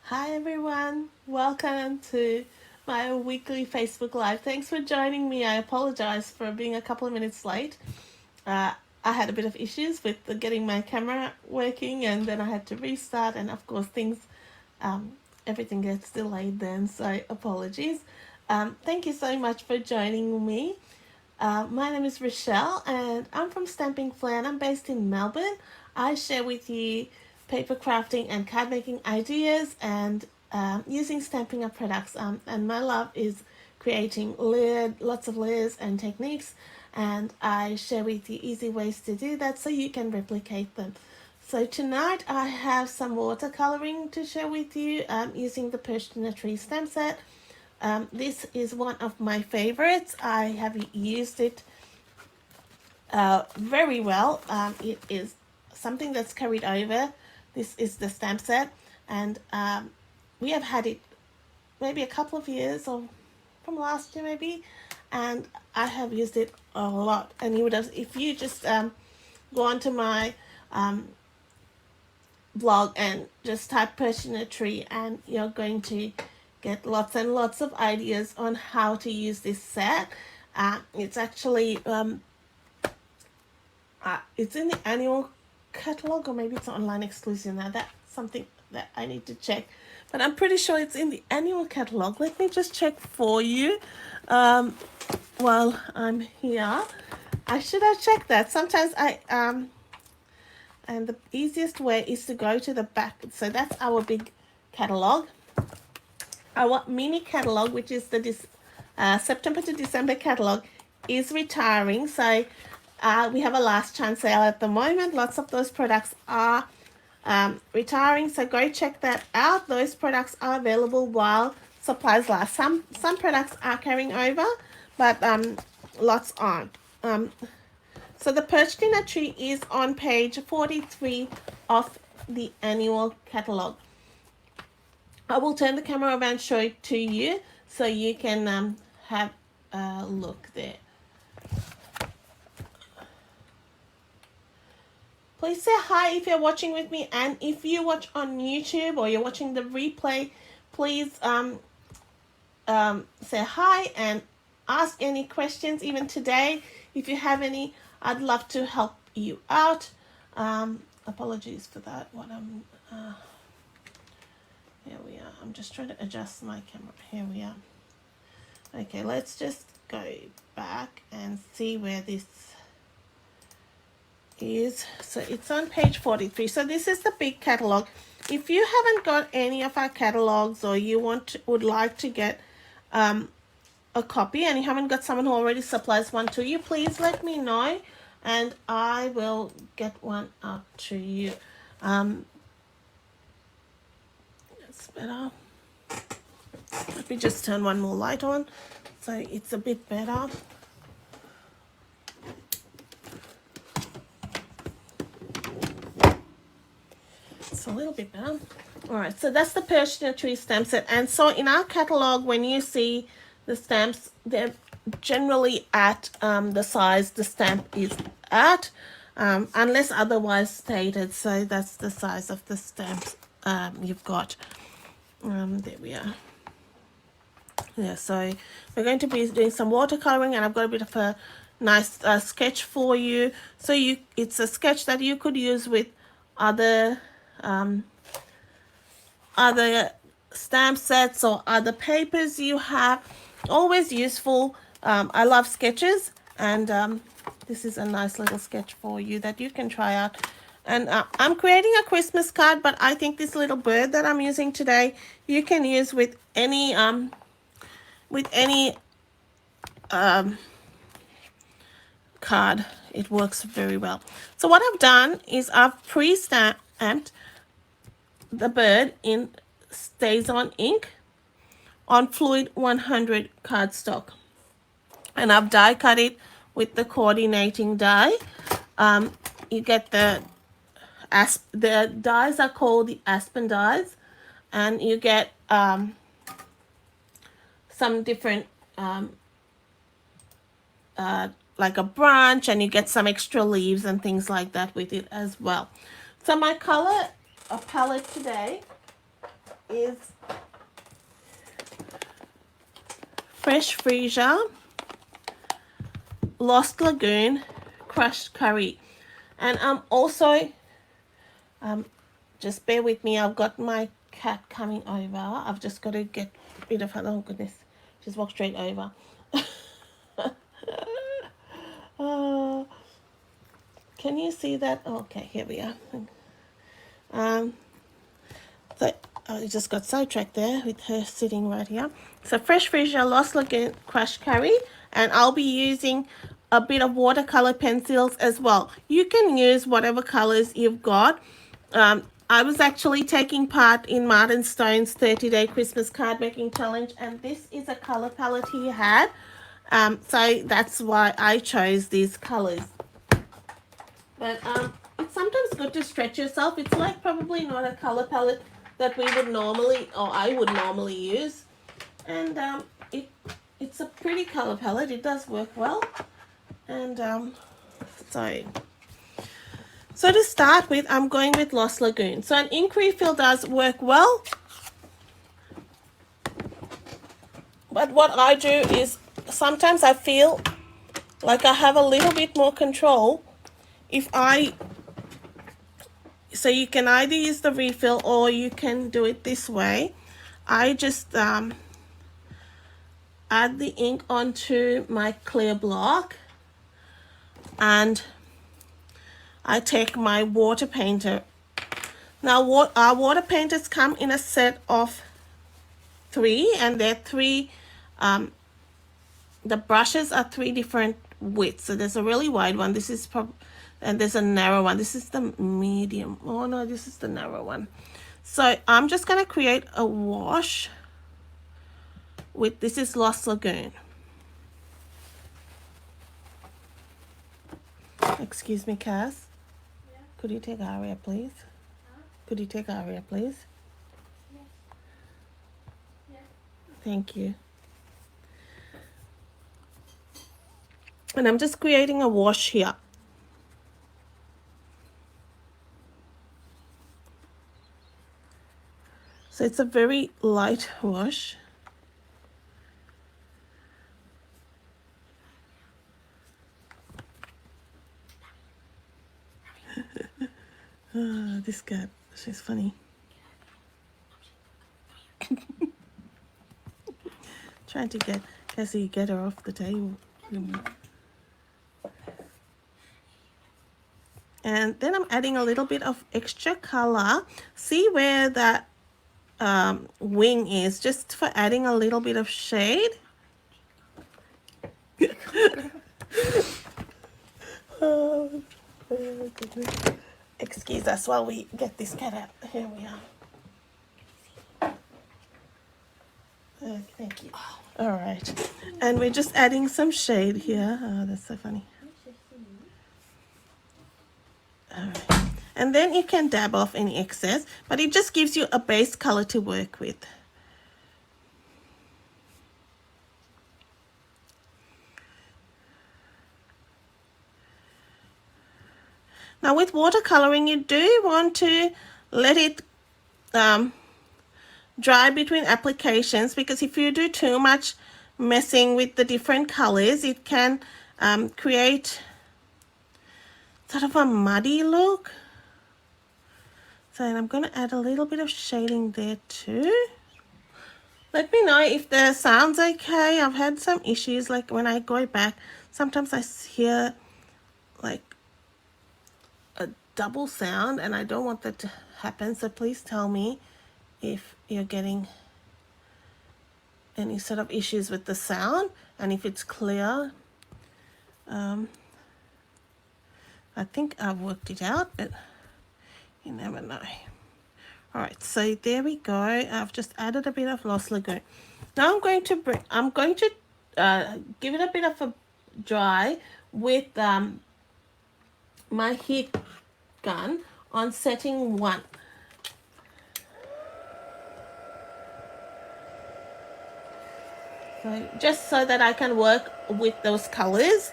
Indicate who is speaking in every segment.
Speaker 1: Hi everyone, welcome to my weekly Facebook Live. Thanks for joining me. I apologize for being a couple of minutes late. Uh, I had a bit of issues with getting my camera working, and then I had to restart, and of course um, everything gets delayed then, so apologies. Thank you so much for joining me. My name is Rochelle, and I'm from Stamping Flair, and I'm based in Melbourne. I share with you paper crafting and card making ideas and using Stampin' Up products. And my love is creating lots of layers and techniques, and I share with you easy ways to do that so you can replicate them. So tonight I have some watercoloring to share with you using the Perched in a Tree stamp set. This is one of my favorites. I have used it very well. It is something that's carried over. This is the stamp set, and we have had it maybe a couple of years or from last year maybe, and I have used it a lot. And you would have, if you just go onto my blog and just type Perch in a Tree, and you're going to get lots and lots of ideas on how to use this set. It's actually it's in the annual catalog, or maybe it's online exclusive now. That's something that I need to check, but I'm pretty sure it's in the annual catalog. Let me just check for you while I'm here. I should have checked that. Sometimes and the easiest way is to go to the back. So that's our big catalog. Our mini catalog, which is the September to December catalog, is retiring. So we have a last chance sale at the moment. Lots of those products are retiring. So go check that out. Those products are available while supplies last. Some products are carrying over, but lots aren't. So the Perched in a Tree is on page 43 of the annual catalog. I will turn the camera over and show it to you so you can have a look there. Please say hi if you're watching with me, and if you watch on YouTube or you're watching the replay, please say hi and ask any questions. Even today, if you have any, I'd love to help you out. Apologies for that. Here we are. I'm just trying to adjust my camera. Here we are. Okay, let's just go back and see where this is. So it's on page 43. So this is the big catalog. If you haven't got any of our catalogs, or you would like to get a copy, and you haven't got someone who already supplies one to you, please let me know and I will get one out to you. That's better. Let me just turn one more light on so it's a bit better. It's a little bit better. All right, so that's the Perched in a Tree stamp set. And so in our catalog, when you see the stamps, they're generally at the size the stamp is at, unless otherwise stated. So that's the size of the stamps you've got. There we are. Yeah, so we're going to be doing some watercoloring, and I've got a bit of a nice sketch for you. So it's a sketch that you could use with other stamp sets or other papers you have. Always useful. I love sketches, and this is a nice little sketch for you that you can try out. And I'm creating a Christmas card, but I think this little bird that I'm using today, you can use with any card. It works very well. So what I've done is I've pre-stamped the bird in StazOn ink on Fluid 100 cardstock, and I've die cut it with the coordinating die. You get the dies are called the aspen dies, and you get some different like a branch, and you get some extra leaves and things like that with it as well. So my color palette today is Fresh Freesia Lost Lagoon Crushed Curry. And also, just bear with me, I've got my cat coming over. I've just got to get rid of her. Oh goodness, she's walked straight over. Oh, can you see that? Oh, okay, here we are. So I just got sidetracked there with her sitting right here. So Fresh Freesia Lost Lagoon Crushed Curry, and I'll be using a bit of watercolor pencils as well. You can use whatever colors you've got. I was actually taking part in Martin Stone's 30-day Christmas card making challenge, and this is a color palette he had. So that's why I chose these colors. But it's sometimes good to stretch yourself. It's like probably not a color palette that we would normally, or I would normally use. And it's a pretty color palette. It does work well. And so to start with, I'm going with Lost Lagoon. So an ink refill does work well. But what I do is sometimes I feel like I have a little bit more control if so you can either use the refill or you can do it this way. I just add the ink onto my clear block, and I take my water painter. Now our water painters come in a set of 3, and they're 3, the brushes are 3 different widths. So there's a really wide one, this is and there's a narrow one. This is the medium. Oh no, this is the narrow one. So I'm just going to create a wash with, this is Lost Lagoon. Excuse me, Cass. Yeah. Could you take Aria, please? Huh? Could you take Aria, please? Yes. Yeah. Thank you. And I'm just creating a wash here. So it's a very light wash. Oh, this cat, she's funny. Trying to get Cassie, get her off the table. And then I'm adding a little bit of extra color. See where that wing is, just for adding a little bit of shade. Oh, goodness. Excuse us while we get this cat out. Here we are. Thank you. All right. And we're just adding some shade here. Oh, that's so funny. All right. And then you can dab off any excess, but it just gives you a base color to work with. Now with watercoloring, you do want to let it dry between applications, because if you do too much messing with the different colors, it can create sort of a muddy look. So I'm going to add a little bit of shading there too. Let me know if the sound's okay. I've had some issues, like when I go back, sometimes I hear like a double sound, and I don't want that to happen. So please tell me if you're getting any sort of issues with the sound, and if it's clear. I think I've worked it out, but you never know. All right, so there we go. I've just added a bit of Lost Lagoon. Now I'm going to give it a bit of a dry with my heat gun on setting 1. So just so that I can work with those colors.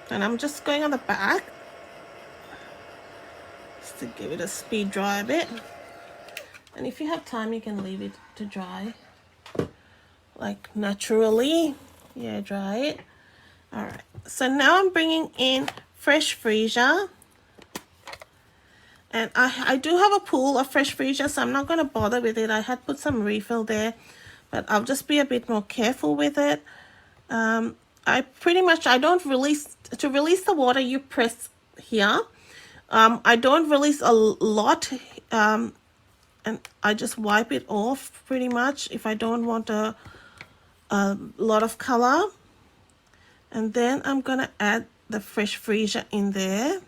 Speaker 1: And I'm just going on the back just to give it a speed dry a bit. And if you have time, you can leave it to dry like naturally. Yeah, dry it. All right, so now I'm bringing in fresh freesia. And I do have a pool of fresh freesia, so I'm not going to bother with it. I had put some refill there, but I'll just be a bit more careful with it. I don't release, to release the water, you press here. I don't release a lot, and I just wipe it off pretty much if I don't want a lot of color. And then I'm going to add the fresh freesia in there.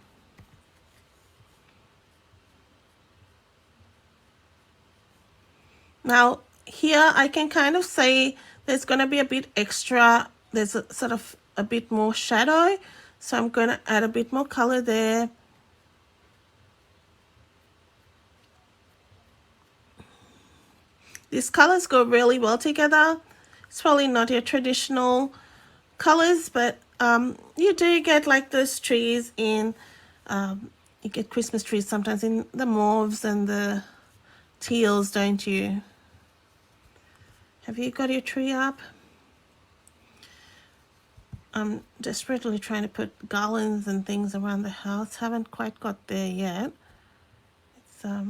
Speaker 1: Now here I can kind of say there's going to be a bit extra, there's a sort of a bit more shadow, so I'm going to add a bit more color there. These colors go really well together. It's probably not your traditional colors, but you do get like those trees in, you get Christmas trees sometimes in the mauves and the teals, don't you? Have you got your tree up? I'm desperately trying to put garlands and things around the house. Haven't quite got there yet. It's so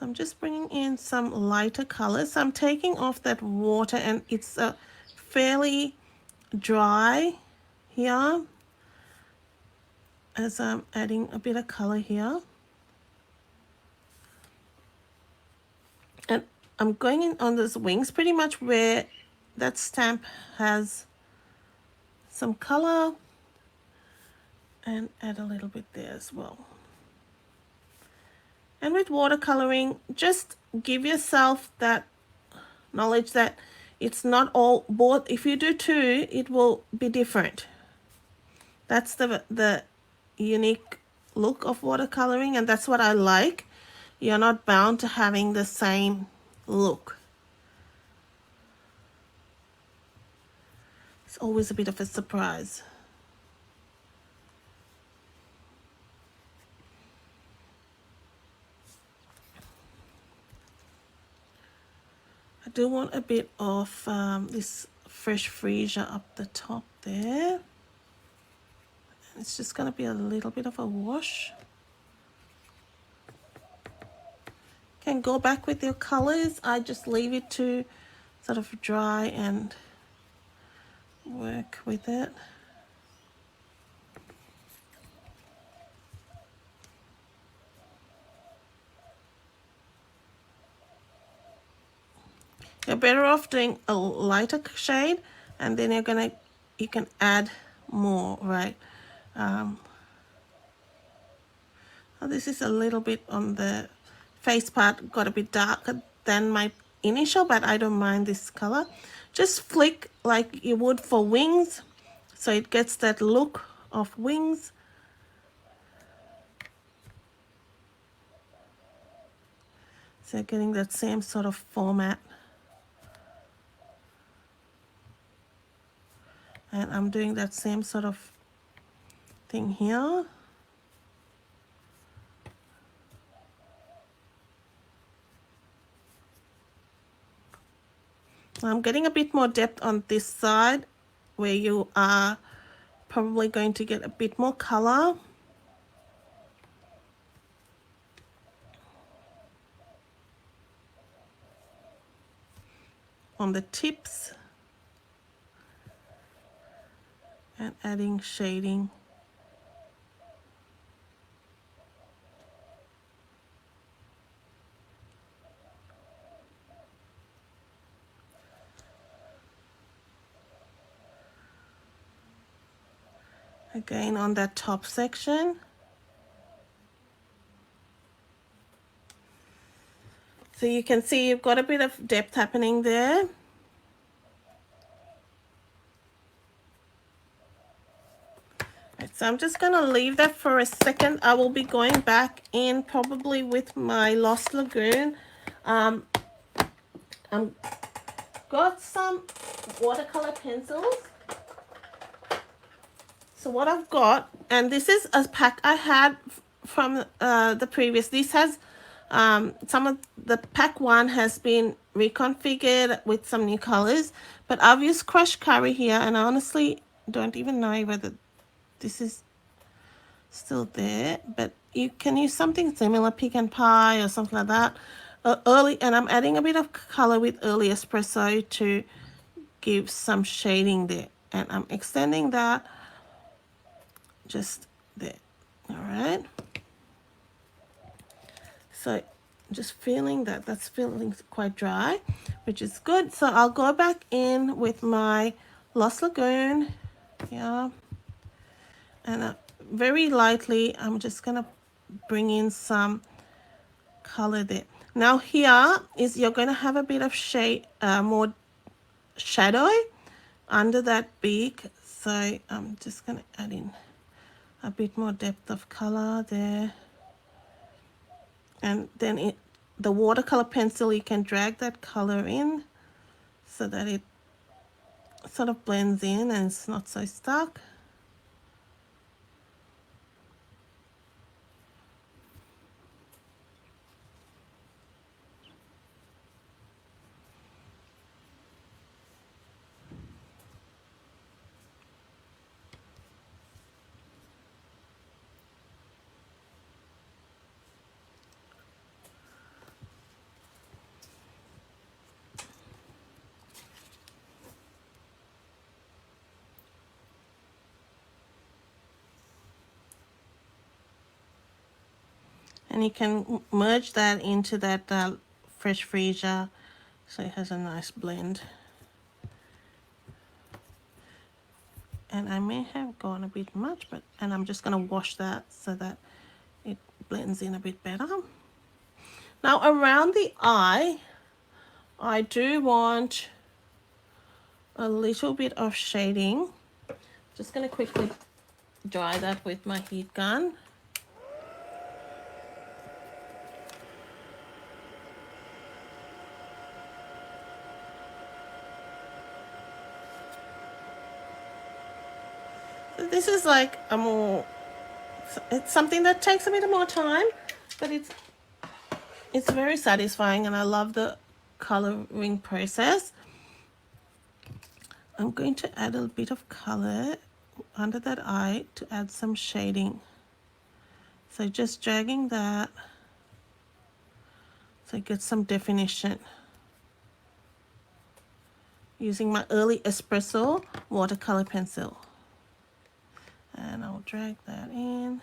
Speaker 1: I'm just bringing in some lighter colors. So I'm taking off that water, and it's fairly dry here as I'm adding a bit of color here. And I'm going in on those wings, pretty much where that stamp has some color, and add a little bit there as well. And with watercoloring, just give yourself that knowledge that it's not all both. If you do two, it will be different. That's the unique look of watercoloring, and that's what I like. You're not bound to having the same look. It's always a bit of a surprise. I do want a bit of this fresh freesia up the top there. It's just going to be a little bit of a wash. Can go back with your colors. I just leave it to sort of dry and work with it. You're better off doing a lighter shade, and then you can add more, right? Oh, this is a little bit on the face part, got a bit darker than my initial, but I don't mind this color. Just flick like you would for wings, so it gets that look of wings. So getting that same sort of format. And I'm doing that same sort of thing here. I'm getting a bit more depth on this side where you are probably going to get a bit more color. On the tips. And adding shading. Again on that top section. So you can see you've got a bit of depth happening there. Right, so I'm just going to leave that for a second. I will be going back in probably with my Lost Lagoon. I've got some watercolor pencils. So what I've got, and this is a pack I had from the previous. This has some of the pack one has been reconfigured with some new colors, but I've used crushed curry here, and I honestly don't even know whether this is still there, but you can use something similar, pecan pie or something like that. Early, and I'm adding a bit of color with early espresso to give some shading there, and I'm extending that just there. All right, so just feeling that that's feeling quite dry, which is good. So I'll go back in with my Lost Lagoon, yeah, and very lightly I'm just gonna bring in some color there. Now here is you're going to have a bit of shade, more shadow under that beak, so I'm just going to add in a bit more depth of color there, and then the watercolor pencil, you can drag that color in so that it sort of blends in and it's not so stuck. And you can merge that into that fresh freezer so it has a nice blend. And I may have gone a bit much, and I'm just going to wash that so that it blends in a bit better. Now around the eye, I do want a little bit of shading. Just going to quickly dry that with my heat gun. This is like a more, it's something that takes a bit more time, but it's very satisfying, and I love the coloring process. I'm going to add a bit of color under that eye to add some shading. So just dragging that so it gets some definition. Using my early espresso watercolor pencil. And I'll drag that in.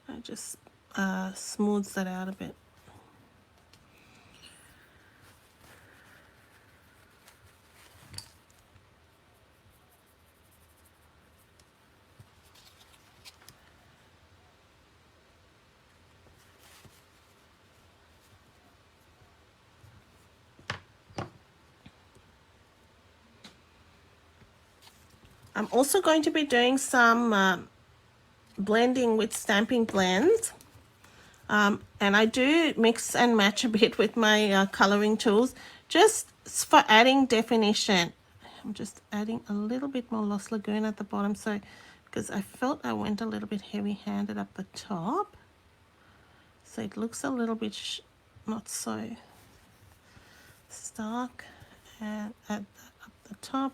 Speaker 1: It just smooths that out a bit. I'm also going to be doing some blending with stamping blends. And I do mix and match a bit with my coloring tools, just for adding definition. I'm just adding a little bit more Lost Lagoon at the bottom, so because I felt I went a little bit heavy-handed up the top. So it looks a little bit not so stark, and add that up the top.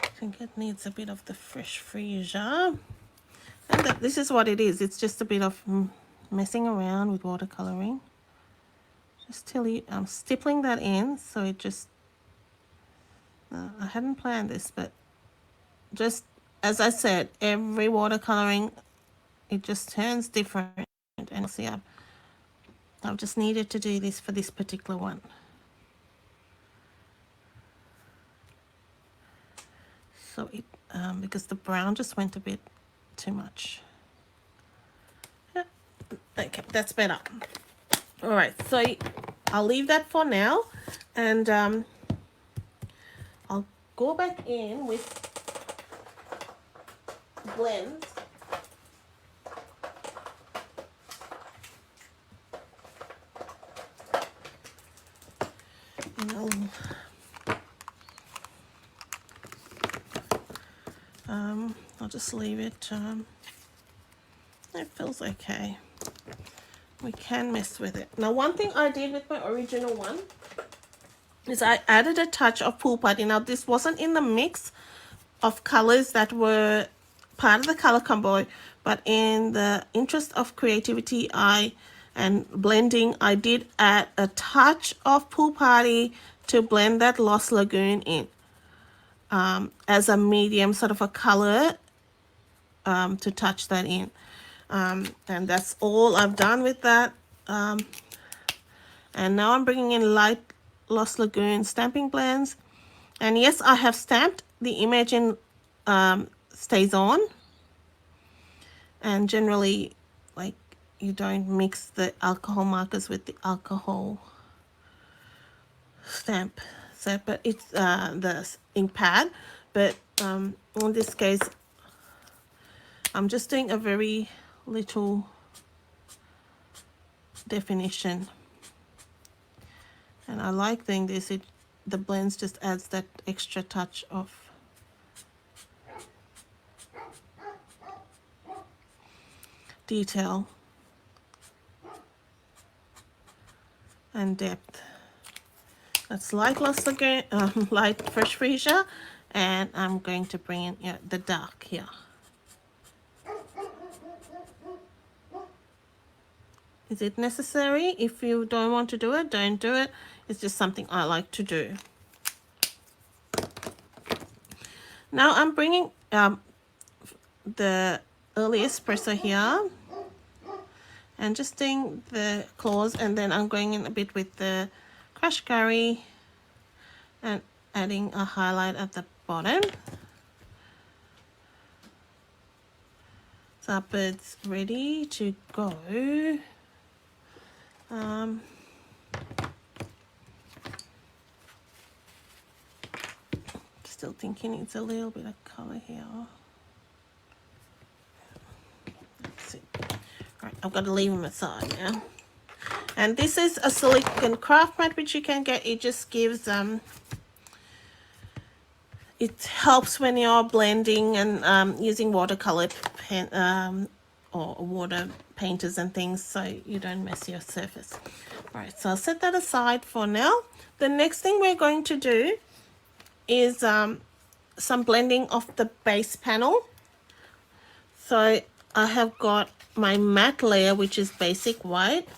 Speaker 1: I think it needs a bit of the fresh freezer. And this is what it is. It's just a bit of messing around with watercoloring. Just till I'm stippling that in, so it just, I hadn't planned this, but just as I said, every watercoloring, it just turns different. And see, I've just needed to do this for this particular one. So it, because the brown just went a bit too much. Yeah, okay, that's better. All right, so I'll leave that for now. And I'll go back in with blends. And I'll just leave it. It feels okay. We can mess with it. Now, one thing I did with my original one is I added a touch of Pool Party. Now, this wasn't in the mix of colors that were part of the color combo, but in the interest of creativity and blending, I did add a touch of Pool Party to blend that Lost Lagoon in as a medium sort of a color to touch that in. And that's all I've done with that. And now I'm bringing in light Lost Lagoon stamping blends. And yes, I have stamped the image in stays on. And generally, like, you don't mix the alcohol markers with the alcohol stamp set, but it's the ink pad. But in this case, I'm just doing a very little definition. And I like doing this. The blends just adds that extra touch of detail and depth. That's light Lost Lagoon, light Fresh Freesia, and I'm going to bring in the dark here. Is it necessary? If you don't want to do it, don't do it. It's just something I like to do. Now I'm bringing the early espresso here and just doing the claws, and then I'm going in a bit with the crushed curry and adding a highlight at the bottom. So it's ready to go. Still thinking it's a little bit of color here. That's it. All right, I've got to leave them aside now. And this is a silicone craft mat which you can get. It just gives it helps when you're blending and using watercolored pen or water painters and things, so you don't mess your surface. All right, so I'll set that aside for now. The next thing we're going to do is some blending of the base panel. So I have got my matte layer, which is basic white,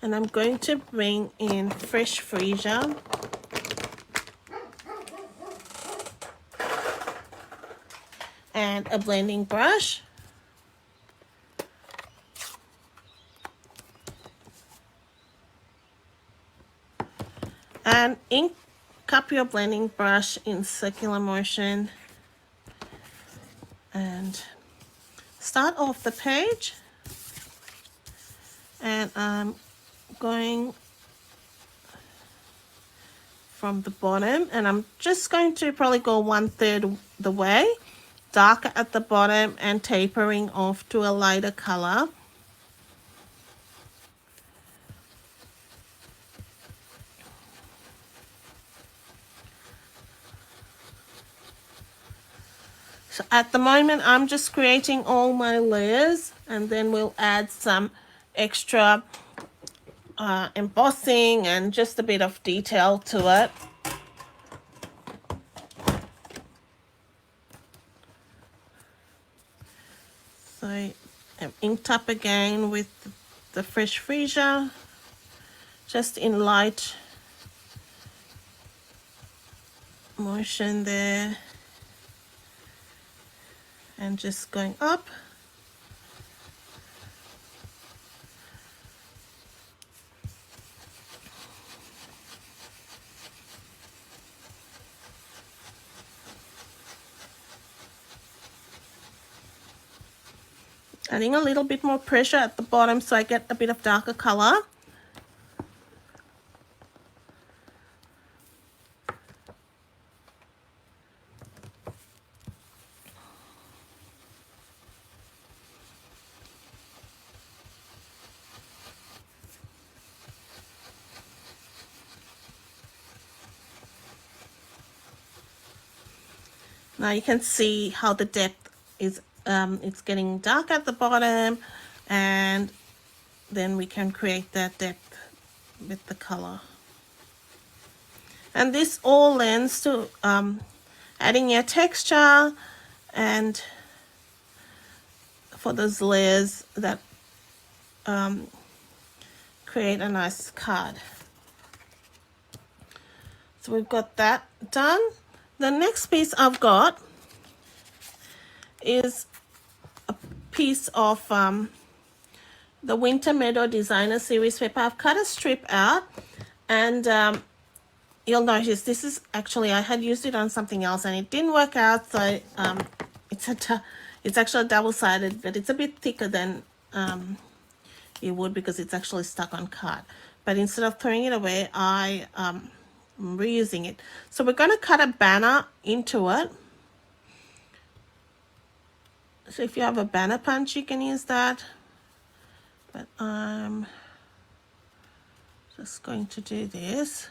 Speaker 1: and I'm going to bring in Fresh Freesia. And a blending brush. And ink up your blending brush in circular motion and start off the page. And I'm going from the bottom, and I'm just going to probably go 1/3 the way, darker at the bottom and tapering off to a lighter color. So at the moment I'm just creating all my layers, and then we'll add some extra embossing and just a bit of detail to it. So I'm inked up again with the Fresh Freesia, just in light motion there, and just going up. Adding a little bit more pressure at the bottom so I get a bit of darker color. Now you can see how the depth is, it's getting dark at the bottom, and then we can create that depth with the color. And this all lends to adding your texture and for those layers that create a nice card. So we've got that done. The next piece I've got is a piece of the Winter Meadow Designer Series paper. I've cut a strip out, and you'll notice this is actually, I had used it on something else and it didn't work out, so it's actually double-sided, but it's a bit thicker than it would because it's actually stuck on card. But instead of throwing it away, I'm reusing it. So we're going to cut a banner into it. So if you have a banner punch, you can use that. But I'm just going to do this.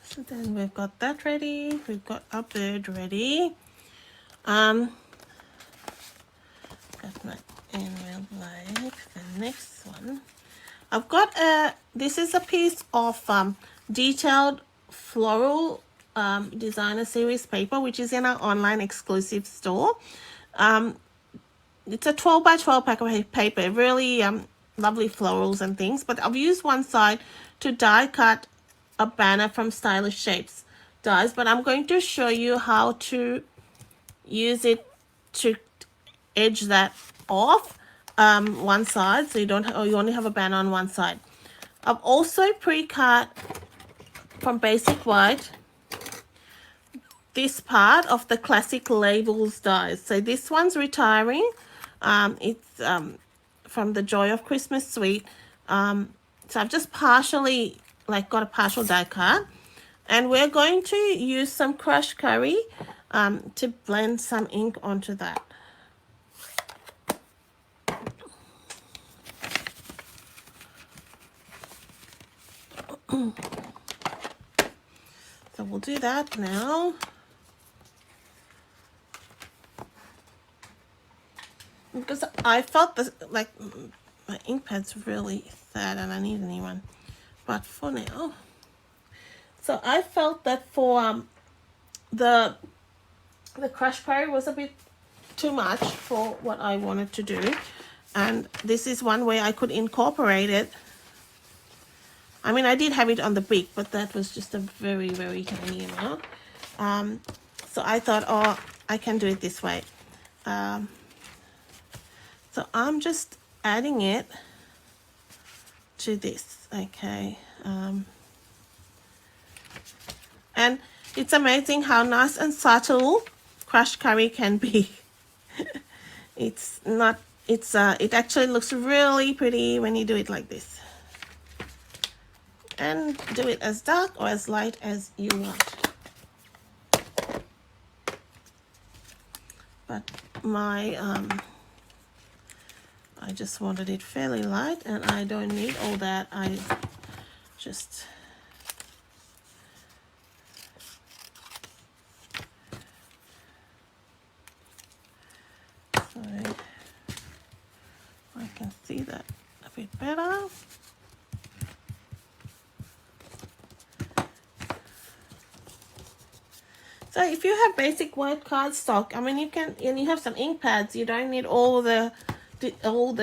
Speaker 1: So then we've got that ready. We've got our bird ready. Got my envelope. The next one, I've got this is a piece of detailed floral designer series paper, which is in our online exclusive store. It's a 12 by 12 pack of paper, really lovely florals and things, but I've used one side to die cut a banner from Stylish Shapes dies, but I'm going to show you how to use it to edge that off one side, so you don't, or you only have a banner on one side. I've also pre-cut from Basic White this part of the classic labels dies. So this one's retiring. It's from the Joy of Christmas suite. So I've just partially got a partial die cut, and we're going to use some crushed curry to blend some ink onto that. So we'll do that now. Because I felt this, like my ink pad's really sad and I need a new one. But for now, so I felt that for the crushed curry was a bit too much for what I wanted to do, and this is one way I could incorporate it. I mean, I did have it on the beak, but that was just a very, very tiny amount. So I thought, oh, I can do it this way. So I'm just adding it to this, okay. And it's amazing how nice and subtle crushed curry can be. It's not, it's it actually looks really pretty when you do it like this. And do it as dark or as light as you want. But my I just wanted it fairly light, and I don't need all that. I just so I can see that a bit better. So if you have basic white cardstock, I mean, you can, and you have some ink pads, you don't need all the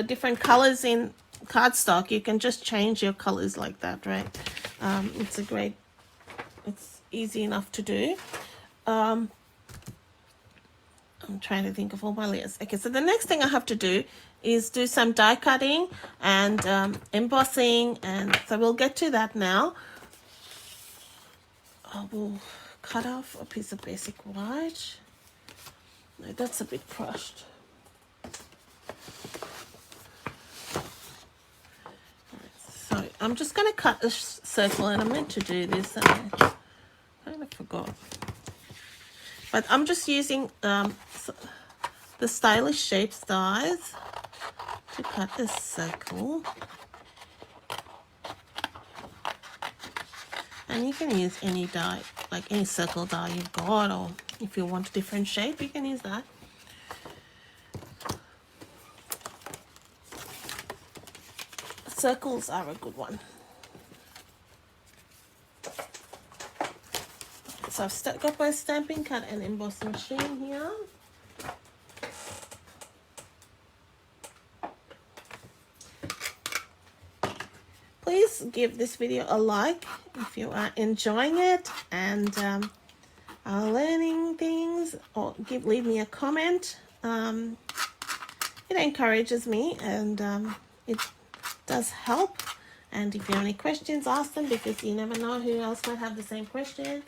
Speaker 1: different colors in cardstock. You can just change your colors like that, right? It's easy enough to do. I'm trying to think of all my layers. Okay, so the next thing I have to do is do some die cutting and embossing, and so we'll get to that now. I will cut off a piece of basic white. No, that's a bit crushed. So I'm just going to cut a circle, and I meant to do this and I kind of forgot. But I'm just using the Stylish Shapes dies to cut this circle. And you can use any die, like any circle die you've got, or if you want a different shape, you can use that. Circles are a good one. So I've got my stamping cut and emboss machine here. Please give this video a like if you are enjoying it and are learning things, or leave me a comment. It encourages me, and it does help. And if you have any questions, ask them, because you never know who else might have the same question.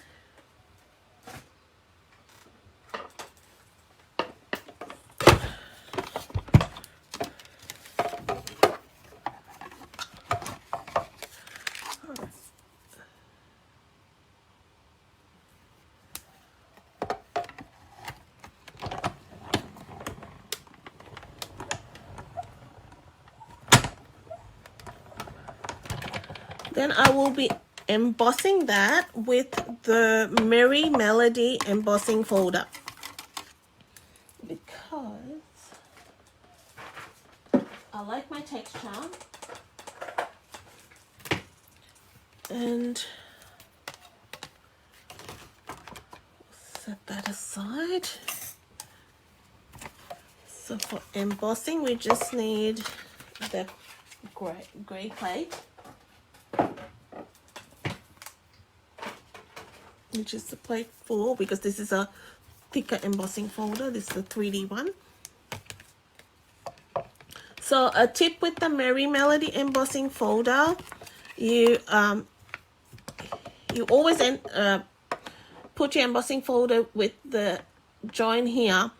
Speaker 1: Then I will be embossing that with the Merry Melody embossing folder, because I like my texture, and set that aside. So for embossing, we just need the gray plate, which is the plate 4, because this is a thicker embossing folder. This is the 3D one. So a tip with the Merry Melody embossing folder, you always put your embossing folder with the join here,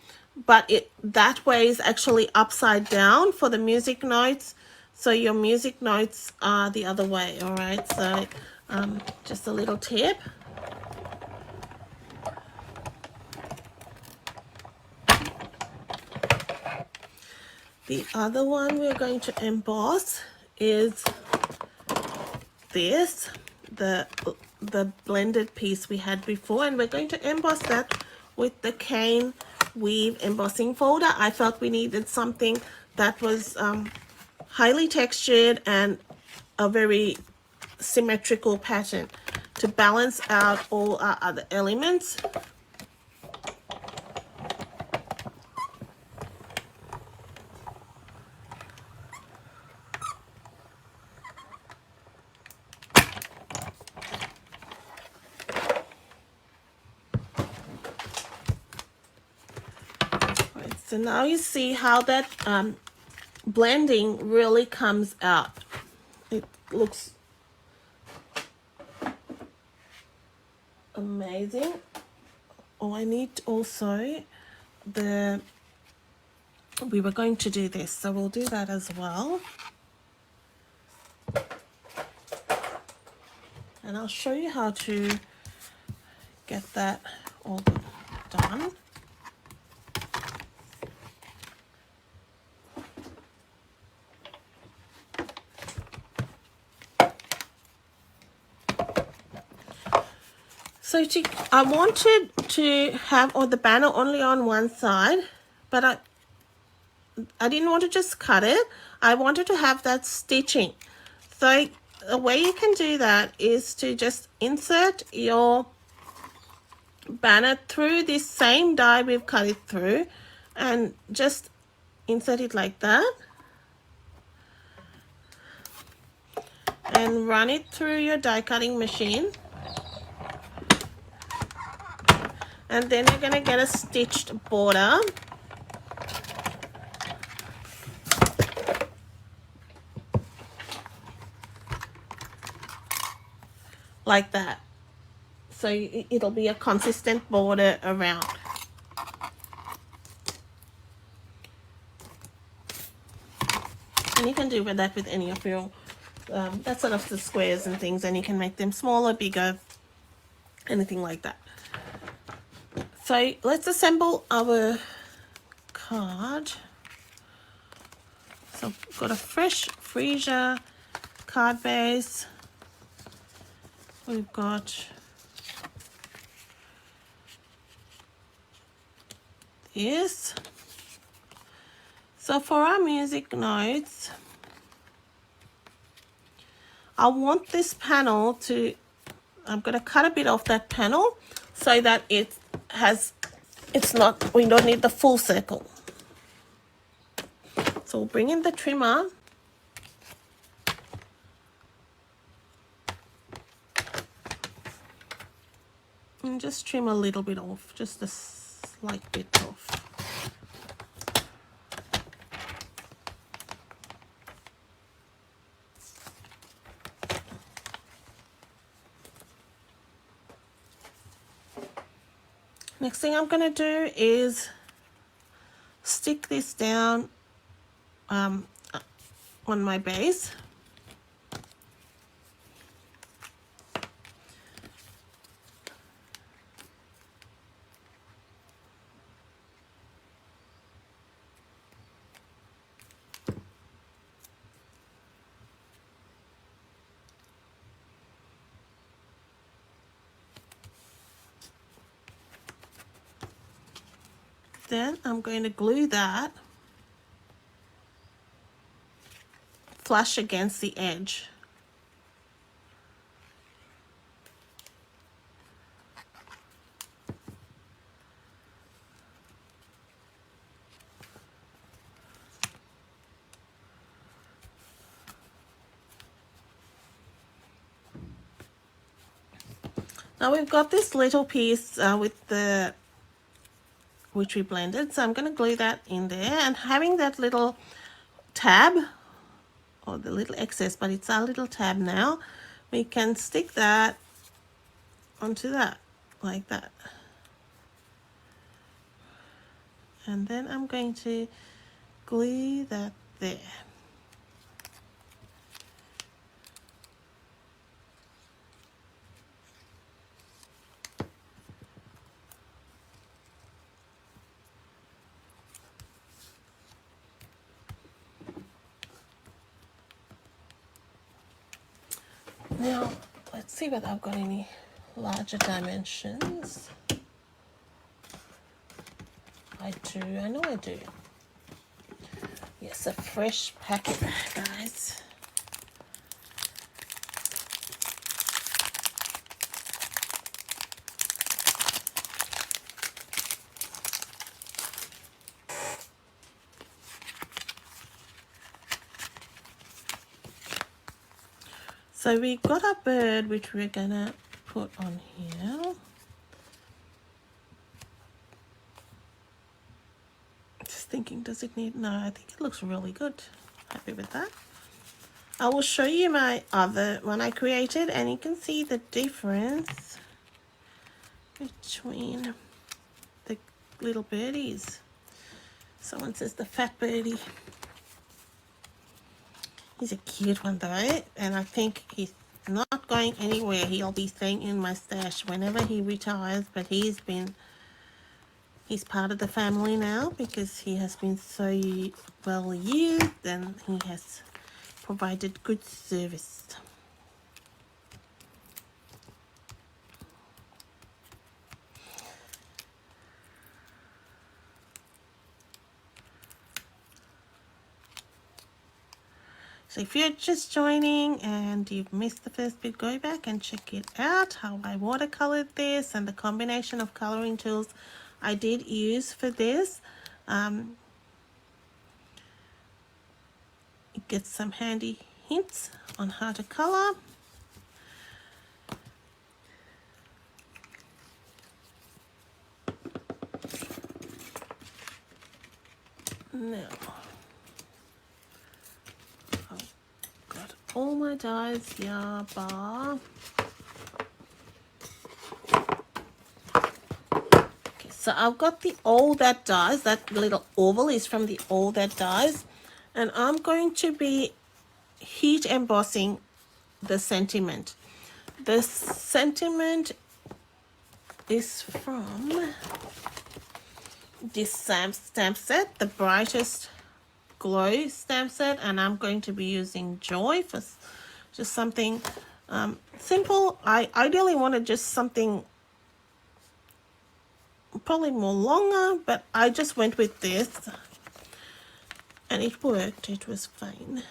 Speaker 1: but that way is actually upside down for the music notes, so your music notes are the other way. All right, so just a little tip. The other one we're going to emboss is this, the blended piece we had before, and we're going to emboss that with the Cane Weave embossing folder. I felt we needed something that was highly textured and a very symmetrical pattern to balance out all our other elements. So now you see how that blending really comes out. It looks amazing. Oh, I need also we were going to do this, so we'll do that as well. And I'll show you how to get that all done. So I wanted to have the banner only on one side, but I didn't want to just cut it. I wanted to have that stitching. So the way you can do that is to just insert your banner through this same die we've cut it through, and just insert it like that, and run it through your die cutting machine. And then you're going to get a stitched border. Like that. So it'll be a consistent border around. And you can do that with any of your, that sort of the squares and things, and you can make them smaller, bigger, anything like that. So let's assemble our card. So I've got a fresh freesia card base. We've got this. So for our music notes, I want this panel to, I'm going to cut a bit off that panel so that it has, it's not, we don't need the full circle. So we'll bring in the trimmer. And just trim a little bit off, just a slight bit off. Next thing I'm going to do is stick this down on my base. Then I'm going to glue that flush against the edge. Now we've got this little piece with the, which we blended, so I'm going to glue that in there, and having that little tab, or the little excess, but it's our little tab now, we can stick that onto that, like that. And then I'm going to glue that there. Now, let's see whether I've got any larger dimensions. I do, I know I do. Yes, a fresh packet, guys. So we got a bird which we're gonna put on here. Just thinking, does it need, no, I think it looks really good. Happy with that. I will show you my other one I created, and you can see the difference between the little birdies. Someone says the fat birdie. He's a cute one though, and I think he's not going anywhere. He'll be staying in my stash whenever he retires, but he's part of the family now because he has been so well used and he has provided good service. So if you're just joining and you've missed the first bit, go back and check it out, how I watercolored this and the combination of coloring tools I did use for this. It gets some handy hints on how to color. Now, I've got all my dies here, bar. Okay, so I've got the All That Dies, that little oval is from the All That Dies, and I'm going to be heat embossing the sentiment. The sentiment is from this stamp set, the Brightest Glow stamp set, and I'm going to be using Joy for just something simple. I ideally wanted just something probably more longer, but I just went with this and it worked. It was fine.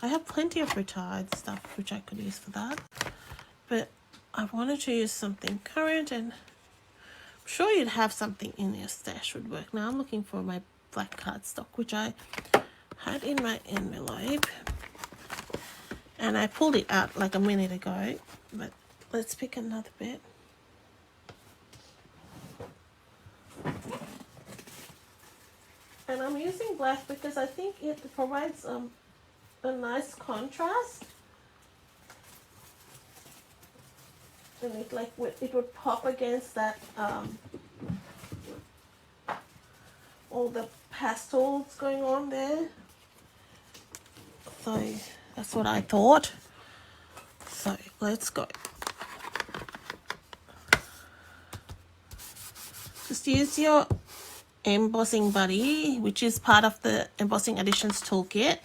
Speaker 1: I have plenty of retired stuff which I could use for that, but I wanted to use something current, and I'm sure you'd have something in your stash would work. Now I'm looking for my black cardstock, which I had in my envelope, and I pulled it out like a minute ago, but let's pick another bit. And I'm using black because I think it provides a nice contrast, and it would pop against that all the pastels going on there. So that's what I thought. So let's go. Just use your embossing buddy, which is part of the embossing additions toolkit,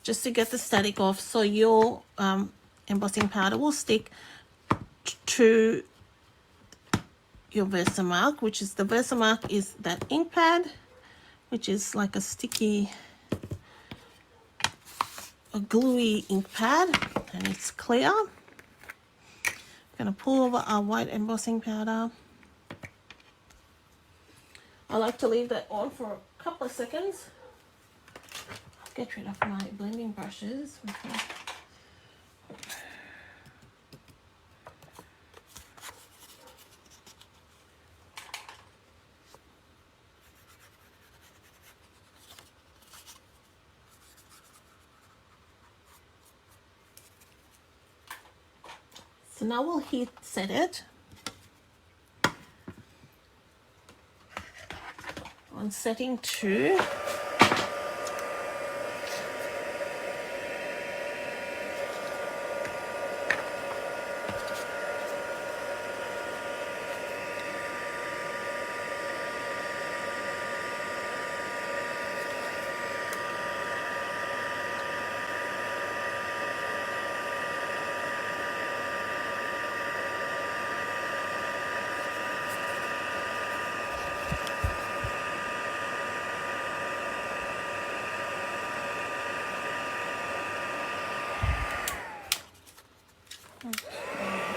Speaker 1: just to get the static off, so your embossing powder will stick to your Versamark, which is the Versamark is that ink pad, which is like a sticky, a gluey ink pad, and it's clear. I'm going to pour over our white embossing powder. I like to leave that on for a couple of seconds. Get rid of my blending brushes. So now we'll heat set it on setting 2.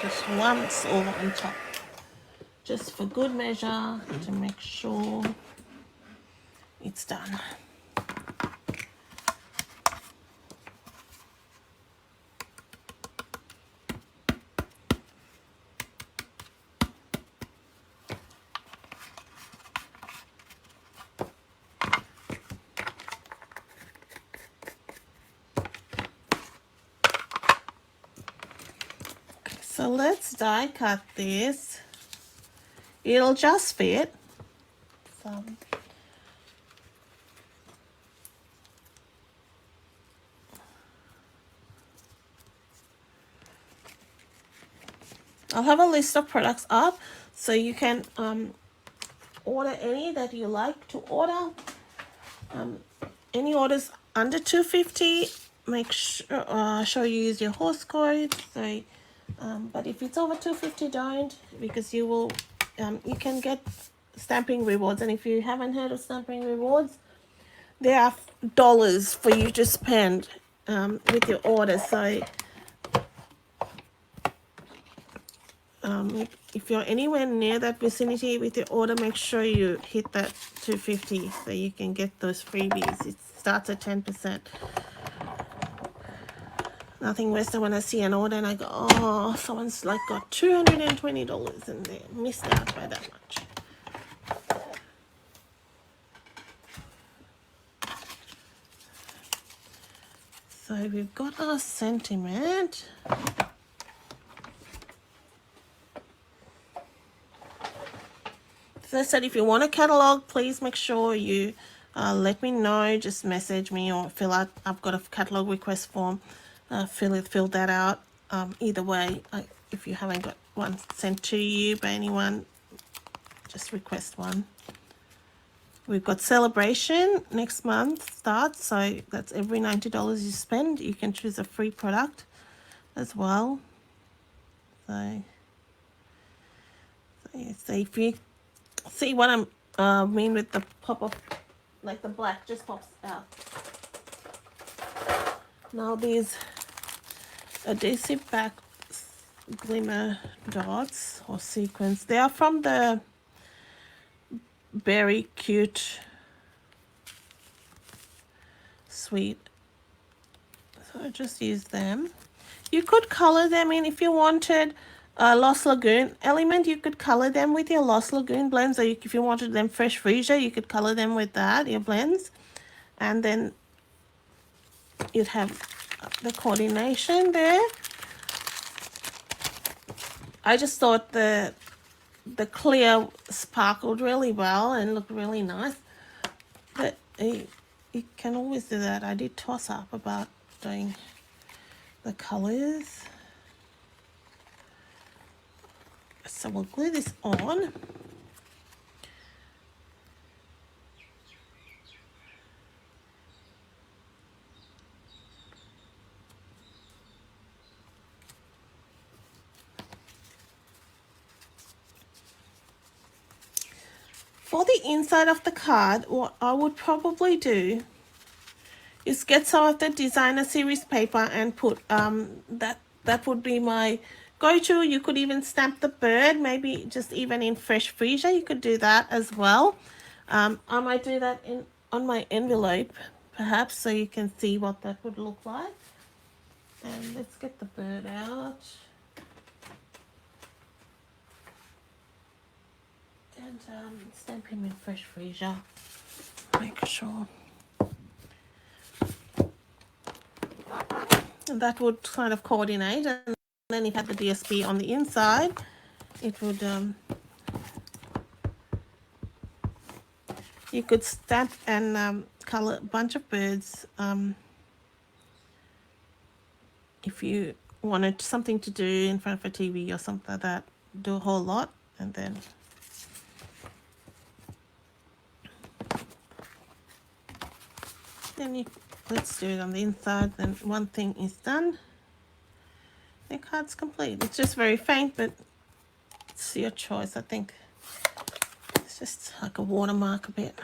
Speaker 1: Just once over on top, just for good measure, to make sure it's done. So let's die cut this. It'll just fit. So I'll have a list of products up, so you can order any that you like to order. Any orders under $2.50, make sure you use your horse code. So but if it's over $2.50, don't, because you will you can get stamping rewards, and if you haven't heard of stamping rewards, there are dollars for you to spend with your order. So if you're anywhere near that vicinity with your order, make sure you hit that $2.50 so you can get those freebies. It starts at 10%. Nothing worse than when I see an order and I go, oh, someone's like got $220 and they missed out by that much. So we've got our sentiment. As I said, if you want a catalogue, please make sure you let me know. Just message me or fill out. I've got a catalogue request form. Fill that out. either way, if you haven't got one sent to you by anyone, just request one. We've got celebration next month starts, so that's every $90 you spend, you can choose a free product as well. So if you see what I'm mean with the pop of, like the black just pops out. Now these adhesive back glimmer dots or sequins, they are from the Very Cute suite, so I just use them. You could color them in if you wanted a Lost Lagoon element. You could color them with your Lost Lagoon blends, or if you wanted them Fresh Freesia, you could color them with that, your blends, and then you'd have the coordination there. I just thought the clear sparkled really well and looked really nice, but you can always do that. I did toss up about doing the colors. So we'll glue this on. For the inside of the card, what I would probably do is get some of the designer series paper and put that would be my go-to. You could even stamp the bird, maybe just even in Fresh Freesia, you could do that as well. I might do that on my envelope perhaps, so you can see what that would look like. And let's get the bird out. And stamp him in Fresh Freesia. Make sure. And that would kind of coordinate. And then if you had the DSP on the inside, it would, you could stamp and color a bunch of birds if you wanted something to do in front of a TV or something like that. Do a whole lot, and then let's do it on the inside. Then one thing is done. The card's complete. It's just very faint, but it's your choice. I think it's just like a watermark a bit.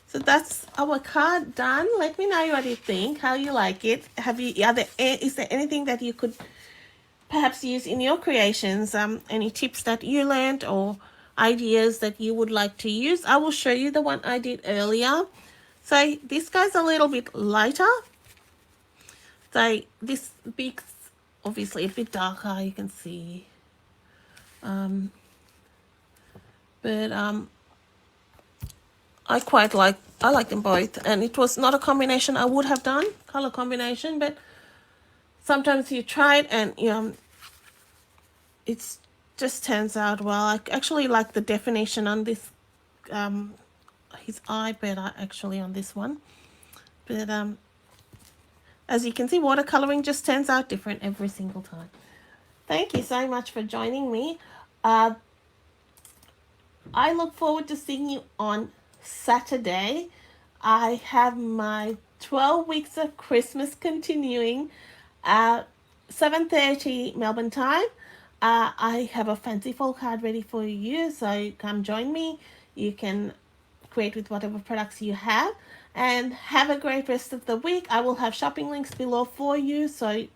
Speaker 1: So that's our card done. Let me know what you think, how you like it. Is there anything that you could perhaps use in your creations? Any tips that you learned or ideas that you would like to use? I will show you the one I did earlier. So this guy's a little bit lighter. So this beak's obviously a bit darker, you can see. But I like them both, and it was not a combination I would have done, color combination, but sometimes you try it and it just turns out well. I actually like the definition on this his eye better actually on this one, but as you can see, watercoloring just turns out different every single time. Thank you so much for joining me. I look forward to seeing you on Saturday. I have my 12 weeks of Christmas continuing at 7:30 Melbourne time. I have a fanciful card ready for you, so come join me. You can create with whatever products you have, and have a great rest of the week. I will have shopping links below for you, so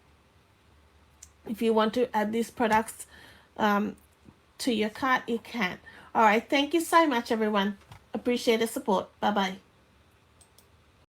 Speaker 1: if you want to add these products to your cart, you can. All right, thank you so much, everyone. Appreciate the support. Bye-bye.